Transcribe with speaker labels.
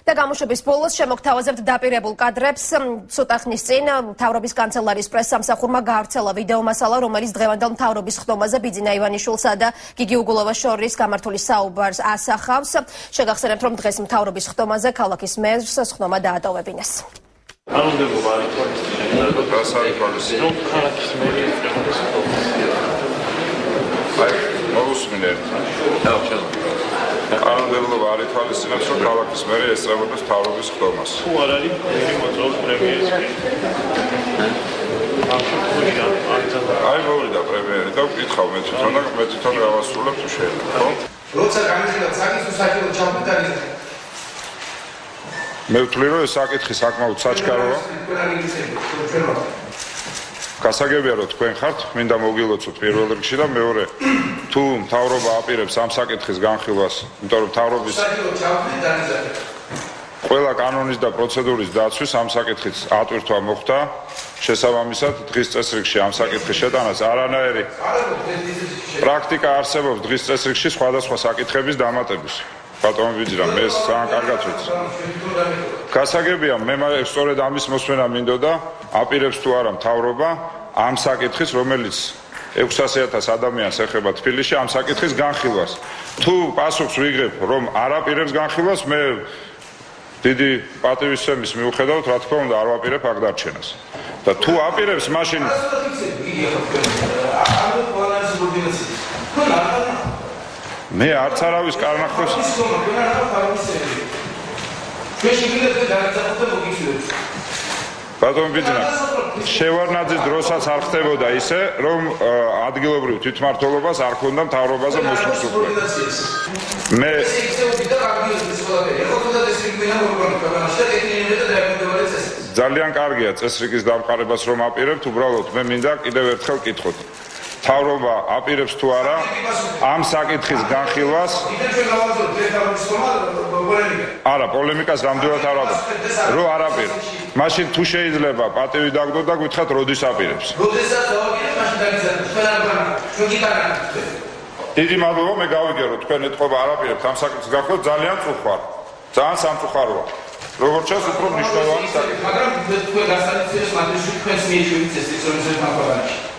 Speaker 1: და გამოშვების ბოლოს შემოგთავაზებთ დაპირებულ კადრებს. ცოტა ხნის წინ მთავრობის კანცელარიის პრესსამსახურმა გაავრცელა ვიდეო მასალა, რომელიც დღევანდელ მთავრობის ხდომაზე ბიძინა ივანიშვილსა და გიგი უგულოვას შორის გამართული საუბარს ასახავს. შეგახსენებთ, რომ დღეს მთავრობის ხდომაზე ქალაქის მერს ხდომა დაატოვებინეს.
Speaker 2: კანონმდებლობა არ ითვალისწინებს, რომ ქალაქის მერი ესწრებოდეს მთავრობის ხდომას.
Speaker 3: თუ არ არის მერი მოწვევის პრემიერის
Speaker 2: აი მოვიდა პრემიერი და ვკითხავ მე თვითონ გავასრულებ თუ შეიძლება, ხო?
Speaker 4: როცა გამიძინა საკითხი საჭირო ჩამოიტანის
Speaker 2: მე ვთვლი, რომ ეს საკითხი საკმაოდ საჩქაროა. გასაგებია, რომ თქვენ ხართ, მინდა მოგილოცოთ პირველ რიგში და მეორე, თუ მთავრობა აპირებს ამ საკითხის განხილვას, იმიტომ რომ მთავრობის ყველა კანონის და პროცედურის დაცვის ამ საკითხის ატვირთვა მოხდა, შესაბამისად დღის წესრიგში ამ საკითხის შეტანას არანაირი პრაქტიკა არსებობს დღის წესრიგში სხვადასხვა საკითხების დამატების. ბატონო ბიძინა, მე ძალიან კარგად ვიცი. გასაგებია, მე სწორედ ამის მოსმენა მინდოდა, აპირებს თუ არა მთავრობა ამ საკითხის, რომელიც 600,000 ადამიანს ეხება თბილისში, ამ საკითხის განხილვას. თუ პასუხს ვიგებ, რომ არ აპირებს განხილვას, მე დიდი პატივისცემის მიუხედავად, რა თქმა უნდა, არ ვაპირებ აქ დარჩენას. და თუ აპირებს, მაშინ მე არც არავის კარნახოს ბატონო ბიძინა, შევარნაძის დროსაც არ ხდებოდა ისე, რომ ადგილობრივ თვითმმართველობას არ ქონდა მთავრობაზე მოსვლის უფლება. მე ძალიან კარგია წესრიგის დამყარებას რომ აპირებთ, უბრალოდ მე მინდა კიდევ ერთხელ კითხოთ. მთავრობა აპირებს თუ არა ამ საკითხის განხილვას? არა, პოლემიკას რამდენად არ აპირებს. რო არ აპირებს. მაშინ თუ შეიძლება პატივი დაგდო და გითხრათ როდის აპირებს. დიდი მადლობა, მე გავიგე რომ თქვენ ეთყობა არ აპირებთ ამ საკითხის განხილვას, ძალიან წუხარ. ძალიან სამწუხაროა. როგორც ჩანს, უფრო მნიშვნელოვანი საკითხია. მაგრამ თქვენ გასაოცარებს მადლში თქვენს მიეშურით ეს ის რომ ზედმაღალში